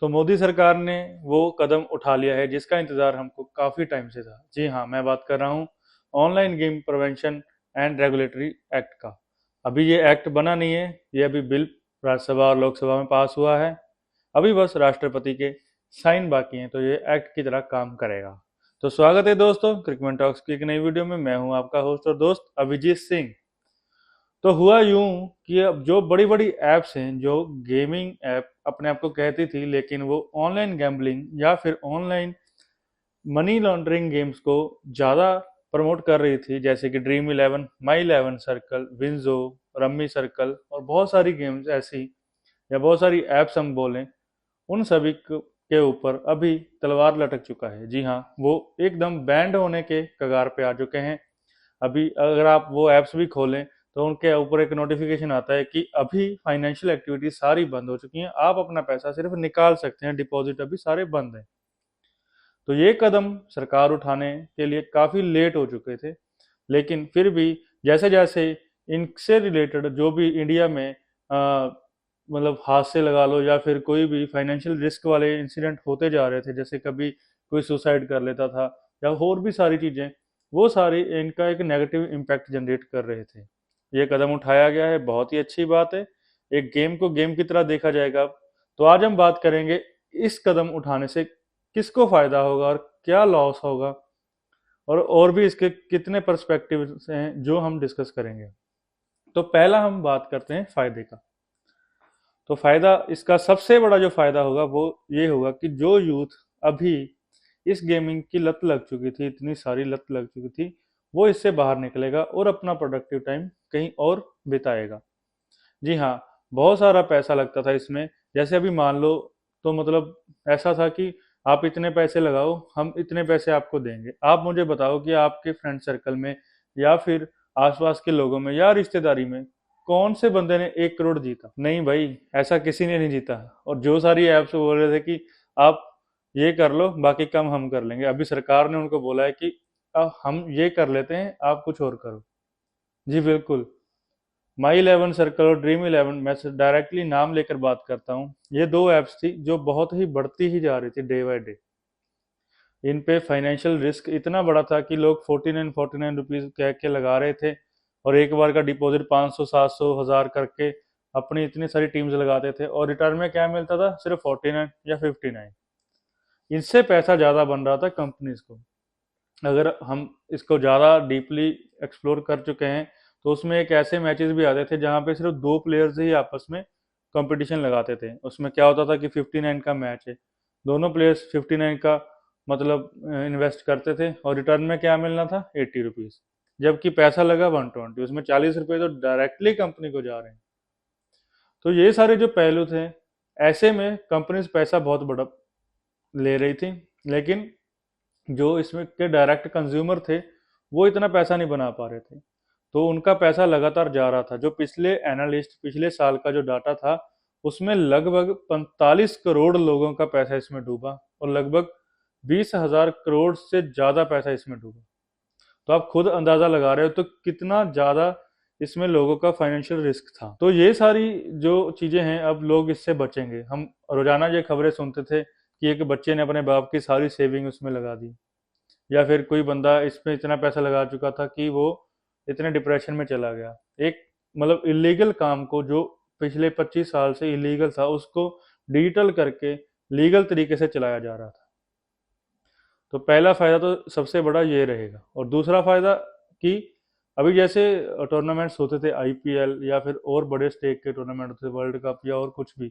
तो मोदी सरकार ने वो कदम उठा लिया है जिसका इंतजार हमको काफी टाइम से था। जी हाँ, मैं बात कर रहा हूँ online game prevention and regulatory act का। अभी ये एक्ट बना नहीं है, ये अभी बिल राज्यसभा और लोकसभा में पास हुआ है। अभी बस राष्ट्रपति के साइन बाकी हैं, तो ये एक्ट की तरह काम करेगा। तो स्वागत है दोस्तों क्रिकमैन टॉक्स की एक नई वीडियो में। मैं हूं आपका होस्ट और दोस्त अभिजीत सिंह। तो हुआ यूं कि अब जो बड़ी बड़ी ऐप्स हैं, जो गेमिंग ऐप अपने आप को कहती थी, लेकिन वो ऑनलाइन गैम्बलिंग या फिर ऑनलाइन मनी लॉन्ड्रिंग गेम्स को ज़्यादा प्रमोट कर रही थी, जैसे कि Dream eleven, My eleven Circle, WinZO, Rummy Circle और बहुत सारी गेम्स ऐसी, या बहुत सारी ऐप्स हम बोलें, उन सभी के ऊपर अभी तलवार लटक चुका है। जी हाँ, वो एकदम बैंड होने के कगार पे आ चुके हैं। अभी अगर आप वो ऐप्स भी खोलें तो उनके ऊपर एक नोटिफिकेशन आता है कि अभी फाइनेंशियल एक्टिविटी सारी बंद हो चुकी हैं, आप अपना पैसा सिर्फ निकाल सकते हैं, डिपॉजिट अभी सारे बंद हैं। तो ये कदम सरकार उठाने के लिए काफ़ी लेट हो चुके थे, लेकिन फिर भी जैसे जैसे इनसे रिलेटेड जो भी इंडिया में मतलब हादसे लगा लो या फिर कोई भी फाइनेंशियल रिस्क वाले इंसिडेंट होते जा रहे थे, जैसे कभी कोई सुसाइड कर लेता था या और भी सारी चीज़ें, वो सारी इनका एक नेगेटिव इम्पैक्ट जनरेट कर रहे थे। ये कदम उठाया गया है, बहुत ही अच्छी बात है। एक गेम को गेम की तरह देखा जाएगा। तो आज हम बात करेंगे इस कदम उठाने से किसको फायदा होगा और क्या लॉस होगा, और भी इसके कितने पर्सपेक्टिव हैं जो हम डिस्कस करेंगे। तो पहला हम बात करते हैं फायदे का। तो फायदा, इसका सबसे बड़ा जो फायदा होगा वो ये होगा कि जो यूथ अभी इस गेमिंग की लत लग चुकी थी, इतनी सारी लत लग चुकी थी, वो इससे बाहर निकलेगा और अपना प्रोडक्टिव टाइम कहीं और बिताएगा। जी हाँ, बहुत सारा पैसा लगता था इसमें। जैसे अभी मान लो, तो मतलब ऐसा था कि आप इतने पैसे लगाओ, हम इतने पैसे आपको देंगे। आप मुझे बताओ कि आपके फ्रेंड सर्कल में या फिर आसपास के लोगों में या रिश्तेदारी में कौन से बंदे ने 1 करोड़ जीता? नहीं भाई, ऐसा किसी ने नहीं जीता। और जो सारी ऐप्स बोल रहे थे कि आप ये कर लो, बाकी काम हम कर लेंगे, अभी सरकार ने उनको बोला है कि हम ये कर लेते हैं, आप कुछ और करो। जी बिल्कुल। माई इलेवन सर्कल और ड्रीम इलेवन, मैं डायरेक्टली नाम लेकर बात करता हूँ, ये दो ऐप्स थी जो बहुत ही बढ़ती ही जा रही थी डे बाय डे। इन पे फाइनेंशियल रिस्क इतना बड़ा था कि लोग 49 रुपीज कह के लगा रहे थे, और एक बार का डिपॉजिट 500 700 हजार करके अपनी इतनी सारी टीम्स लगाते थे, और रिटर्न में क्या मिलता था? सिर्फ 49 या 59। इससे पैसा ज़्यादा बन रहा था कंपनीज को। अगर हम इसको ज़्यादा डीपली एक्सप्लोर कर चुके हैं, तो उसमें एक ऐसे मैचेस भी आते थे जहाँ पे सिर्फ दो प्लेयर्स ही आपस में कंपटीशन लगाते थे। उसमें क्या होता था कि 59 का मैच है, दोनों प्लेयर्स 59 का मतलब इन्वेस्ट करते थे, और रिटर्न में क्या मिलना था? 80 रुपीज़। जबकि पैसा लगा 120, उसमें 40 रुपये तो डायरेक्टली कंपनी को जा रहे हैं। तो ये सारे जो पहलू थे, ऐसे में कंपनीज पैसा बहुत बड़ा ले रही थी, लेकिन जो इसमें के डायरेक्ट कंज्यूमर थे, वो इतना पैसा नहीं बना पा रहे थे। तो उनका पैसा लगातार जा रहा था। जो पिछले एनालिस्ट, पिछले साल का जो डाटा था, उसमें लगभग 45 करोड़ लोगों का पैसा इसमें डूबा, और लगभग 20,000 करोड़ से ज्यादा पैसा इसमें डूबा। तो आप खुद अंदाजा लगा रहे हो तो कितना ज्यादा इसमें लोगों का फाइनेंशियल रिस्क था। तो ये सारी जो चीजें हैं, अब लोग इससे बचेंगे। हम रोजाना ये खबरें सुनते थे कि एक बच्चे ने अपने बाप की सारी सेविंग उसमें लगा दी, या फिर कोई बंदा इसमें इतना पैसा लगा चुका था कि वो इतने डिप्रेशन में चला गया। एक मतलब इलीगल काम को, जो पिछले 25 साल से इलीगल था, उसको डिजिटल करके लीगल तरीके से चलाया जा रहा था। तो पहला फायदा तो सबसे बड़ा ये रहेगा। और दूसरा फायदा कि अभी जैसे टूर्नामेंट्स होते थे, आईपीएल या फिर और बड़े स्टेक के टूर्नामेंट होते थे, वर्ल्ड कप या और कुछ भी,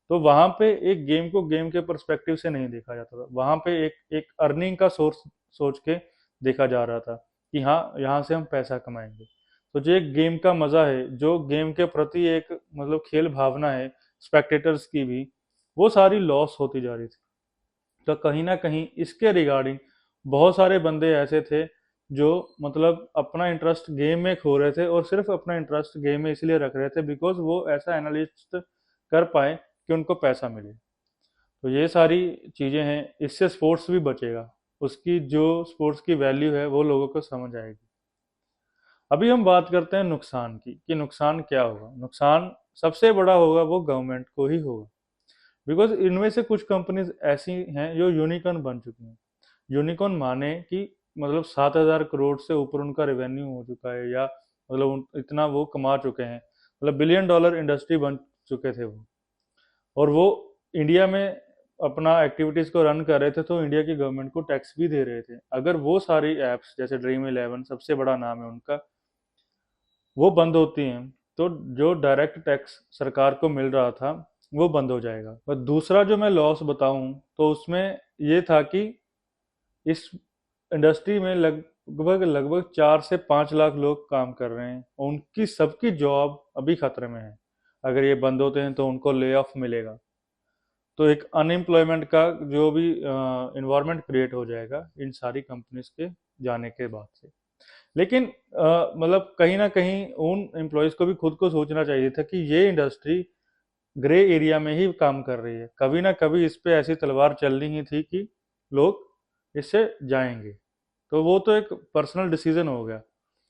तो वहां पे एक गेम को गेम के पर्सपेक्टिव से नहीं देखा जाता था। वहां पे एक एक अर्निंग का सोर्स सोच के देखा जा रहा था कि हाँ, यहाँ से हम पैसा कमाएंगे। तो जो एक गेम का मजा है, जो गेम के प्रति एक मतलब खेल भावना है स्पेक्टेटर्स की भी, वो सारी लॉस होती जा रही थी। तो कहीं ना कहीं इसके रिगार्डिंग बहुत सारे बंदे ऐसे थे जो मतलब अपना इंटरेस्ट गेम में खो रहे थे, और सिर्फ अपना इंटरेस्ट गेम में इसलिए रख रहे थे बिकॉज वो ऐसा एनालिस्ट कर पाए कि उनको पैसा मिले। तो ये सारी चीज़ें हैं, इससे स्पोर्ट्स भी बचेगा। उसकी जो स्पोर्ट्स की वैल्यू है वो लोगों को समझ आएगी। अभी हम बात करते हैं नुकसान की, कि नुकसान क्या होगा। नुकसान सबसे बड़ा होगा वो गवर्नमेंट को ही होगा। बिकॉज इनमें से कुछ कंपनीज ऐसी हैं जो यूनिकॉर्न बन चुकी हैं। यूनिकॉर्न माने कि मतलब 7,000 करोड़ से ऊपर उनका रेवेन्यू हो चुका है, या मतलब इतना वो कमा चुके हैं, मतलब बिलियन डॉलर इंडस्ट्री बन चुके थे वो। और वो इंडिया में अपना एक्टिविटीज को रन कर रहे थे, तो इंडिया की गवर्नमेंट को टैक्स भी दे रहे थे। अगर वो सारी एप्स जैसे ड्रीम इलेवन सबसे बड़ा नाम है उनका, वो बंद होती हैं, तो जो डायरेक्ट टैक्स सरकार को मिल रहा था वो बंद हो जाएगा। और दूसरा जो मैं लॉस बताऊं तो उसमें ये था कि इस इंडस्ट्री में लगभग लगभग 4 से 5 लाख लोग काम कर रहे हैं, उनकी सबकी जॉब अभी खतरे में है। अगर ये बंद होते हैं तो उनको ले ऑफ मिलेगा, तो एक अनएम्प्लॉयमेंट का जो भी इन्वायरमेंट क्रिएट हो जाएगा इन सारी कंपनीज के जाने के बाद से। लेकिन मतलब कहीं ना कहीं उन एम्प्लॉयज को भी खुद को सोचना चाहिए था कि ये इंडस्ट्री ग्रे एरिया में ही काम कर रही है, कभी ना कभी इस पे ऐसी तलवार चलनी ही थी कि लोग इससे जाएंगे। तो वो तो एक पर्सनल डिसीजन हो गया,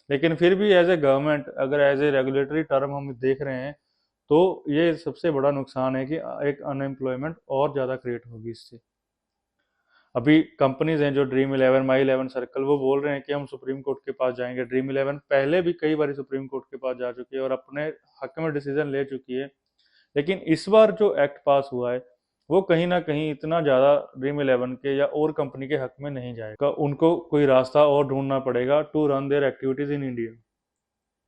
लेकिन फिर भी एज ए गवर्नमेंट अगर एज ए रेगुलेटरी टर्म हम देख रहे हैं, तो ये सबसे बड़ा नुकसान है कि एक अनएम्प्लॉयमेंट और ज़्यादा क्रिएट होगी इससे। अभी कंपनीज हैं जो dream eleven, My eleven circle, वो बोल रहे हैं कि हम सुप्रीम कोर्ट के पास जाएंगे। ड्रीम इलेवन पहले भी कई बार सुप्रीम कोर्ट के पास जा चुकी है और अपने हक में डिसीजन ले चुकी है, लेकिन इस बार जो एक्ट पास हुआ है वो कहीं ना कहीं इतना ज़्यादा ड्रीम इलेवन के या और कंपनी के हक में नहीं जाएगा। उनको कोई रास्ता और ढूंढना पड़ेगा to run their activities in India,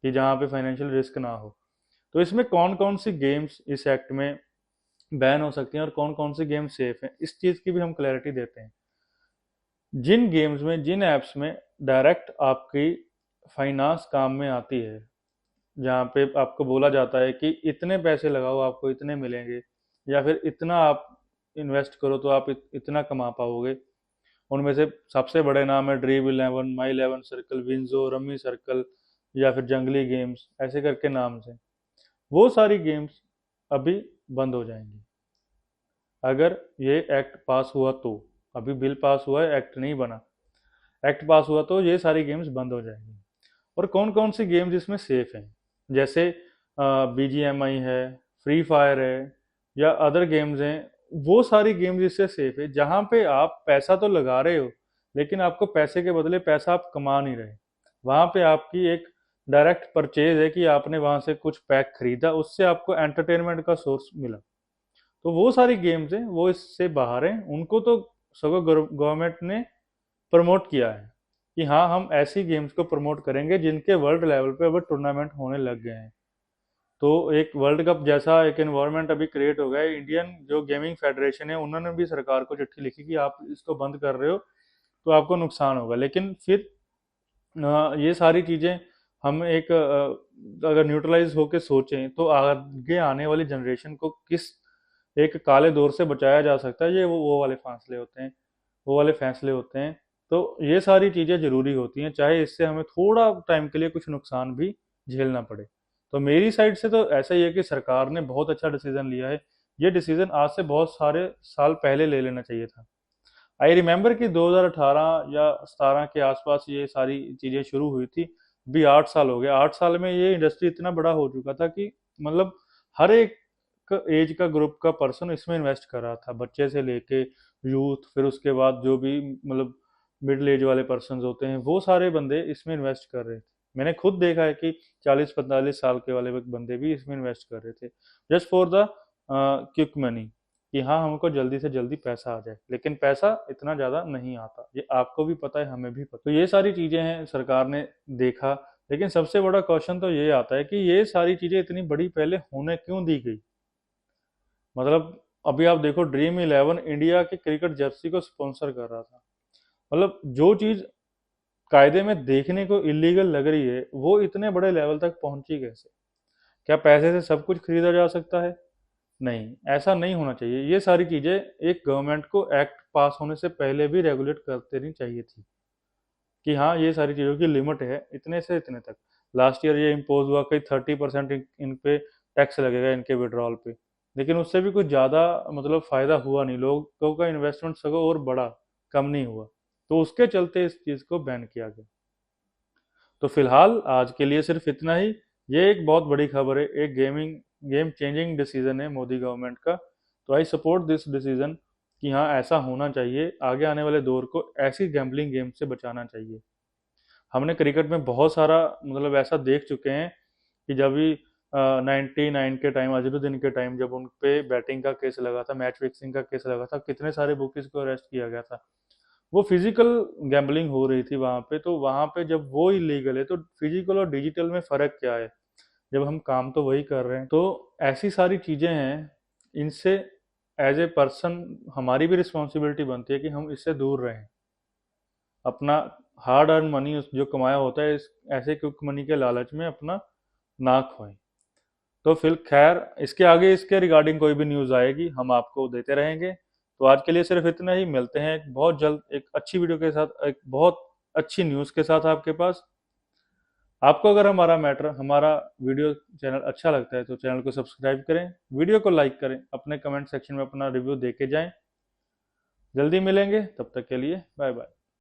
कि जहाँ पे फाइनेंशियल रिस्क ना हो। तो इसमें कौन कौन सी गेम्स इस एक्ट में बैन हो सकती हैं और कौन कौन सी गेम सेफ हैं, इस चीज़ की भी हम क्लैरिटी देते हैं। जिन गेम्स में, जिन एप्स में डायरेक्ट आपकी फाइनेंस काम में आती है, जहाँ पे आपको बोला जाता है कि इतने पैसे लगाओ आपको इतने मिलेंगे, या फिर इतना आप इन्वेस्ट करो तो आप इतना कमा पाओगे, उनमें से सबसे बड़े नाम है Dream eleven, My eleven Circle, WinZO, Rummy Circle, या फिर जंगली गेम्स, ऐसे करके नाम से। वो सारी गेम्स अभी बंद हो जाएंगी अगर ये एक्ट पास हुआ तो। अभी बिल पास हुआ है, एक्ट नहीं बना। एक्ट पास हुआ तो ये सारी गेम्स बंद हो जाएंगी। और कौन कौन सी गेम्स इसमें सेफ हैं, जैसे BGMI है, फ्री फायर है, या अदर गेम्स हैं, वो सारी गेम्स इससे सेफ है जहाँ पे आप पैसा तो लगा रहे हो, लेकिन आपको पैसे के बदले पैसा आप कमा नहीं रहे। वहाँ पे आपकी एक डायरेक्ट परचेज है कि आपने वहाँ से कुछ पैक खरीदा, उससे आपको एंटरटेनमेंट का सोर्स मिला। तो वो सारी गेम्स हैं वो इससे बाहर हैं, उनको तो सगों गवर्नमेंट ने प्रमोट किया है कि हाँ हम ऐसी गेम्स को प्रमोट करेंगे जिनके वर्ल्ड लेवल पे अब टूर्नामेंट होने लग गए हैं। तो एक वर्ल्ड कप जैसा एक एनवायरनमेंट अभी क्रिएट हो गया है। इंडियन जो गेमिंग फेडरेशन है उन्होंने भी सरकार को चिट्ठी लिखी कि आप इसको बंद कर रहे हो तो आपको नुकसान होगा। लेकिन फिर ये सारी चीज़ें हम एक अगर न्यूट्रलाइज होकर सोचें तो आगे आने वाली जनरेशन को किस एक काले दौर से बचाया जा सकता है, ये वो वाले फासले होते हैं, वो वाले फैसले होते हैं। तो ये सारी चीज़ें ज़रूरी होती हैं, चाहे इससे हमें थोड़ा टाइम के लिए कुछ नुकसान भी झेलना पड़े। तो मेरी साइड से तो ऐसा ही है कि सरकार ने बहुत अच्छा डिसीजन लिया है। ये डिसीजन आज से बहुत सारे साल पहले ले लेना चाहिए था। आई रिमेम्बर कि 2018 या 17 के आसपास ये सारी चीज़ें शुरू हुई थी। अभी 8 साल हो गए। 8 साल में ये इंडस्ट्री इतना बड़ा हो चुका था कि मतलब हर एक एज का ग्रुप का पर्सन इसमें इन्वेस्ट कर रहा था, बच्चे से लेके यूथ, फिर उसके बाद जो भी मतलब मिडिल एज वाले पर्सन होते हैं वो सारे बंदे इसमें इन्वेस्ट कर रहे थे। मैंने खुद देखा है कि 40-45 साल के वाले बंदे भी इसमें इन्वेस्ट कर रहे थे, just for the quick money, कि हाँ हमको जल्दी से जल्दी पैसा आ जाए। लेकिन पैसा इतना ज़्यादा नहीं आता, ये आपको भी पता है, हमें भी पता। तो ये सारी चीज़ें हैं सरकार ने देखा। लेकिन सबसे बड़ा क्वेश्चन तो ये आता है कि ये सारी चीज़ें इतनी बड़ी पहले होने क्यों दी गई। मतलब अभी आप देखो, ड्रीम इलेवन इंडिया की क्रिकेट जर्सी को स्पॉन्सर कर रहा था। मतलब जो चीज़ कायदे में देखने को इलीगल लग रही है वो इतने बड़े लेवल तक पहुंची कैसे। क्या पैसे से सब कुछ खरीदा जा सकता है? नहीं, ऐसा नहीं होना चाहिए। ये सारी चीज़ें एक गवर्नमेंट को एक्ट पास होने से पहले भी रेगुलेट करते नहीं चाहिए थी, कि हाँ ये सारी चीज़ों की लिमिट है इतने से इतने तक। लास्ट ईयर ये इम्पोज हुआ कि 30% इन पे टैक्स लगेगा इनके विड्रॉल पे, लेकिन उससे भी कुछ ज़्यादा मतलब फ़ायदा हुआ नहीं, लोगों का इन्वेस्टमेंट सगों और बढ़ा, कम नहीं हुआ। तो उसके चलते इस चीज़ को बैन किया गया। तो फिलहाल आज के लिए सिर्फ इतना ही। ये एक बहुत बड़ी खबर है, एक गेम चेंजिंग डिसीजन है मोदी गवर्नमेंट का। तो आई सपोर्ट दिस डिसीजन कि हाँ ऐसा होना चाहिए, आगे आने वाले दौर को ऐसी गैम्बलिंग गेम से बचाना चाहिए। हमने क्रिकेट में बहुत सारा मतलब ऐसा देख चुके हैं कि जब भी 99 के टाइम, अजरुद्दीन के टाइम, जब उन पे बैटिंग का केस लगा था, मैच फिक्सिंग का केस लगा था, कितने सारे बुकीज को अरेस्ट किया गया था। वो फिजिकल गैम्बलिंग हो रही थी वहां पे, तो वहां पे जब वो इलीगल है तो फिजिकल और डिजिटल में फर्क क्या है, जब हम काम तो वही कर रहे हैं। तो ऐसी सारी चीजें हैं, इनसे एज ए पर्सन हमारी भी रिस्पॉन्सिबिलिटी बनती है कि हम इससे दूर रहें, अपना हार्ड अर्न मनी जो कमाया होता है इस ऐसे क्विक मनी के लालच में अपना ना खोएं। तो फिर खैर, इसके आगे इसके रिगार्डिंग कोई भी न्यूज़ आएगी हम आपको देते रहेंगे। तो आज के लिए सिर्फ इतना ही, मिलते हैं एक बहुत जल्द एक अच्छी वीडियो के साथ, एक बहुत अच्छी न्यूज़ के साथ आपके पास। आपको अगर हमारा वीडियो चैनल अच्छा लगता है तो चैनल को सब्सक्राइब करें, वीडियो को लाइक करें, अपने कमेंट सेक्शन में अपना रिव्यू दे के जाएं। जल्दी मिलेंगे, तब तक के लिए बाय बाय।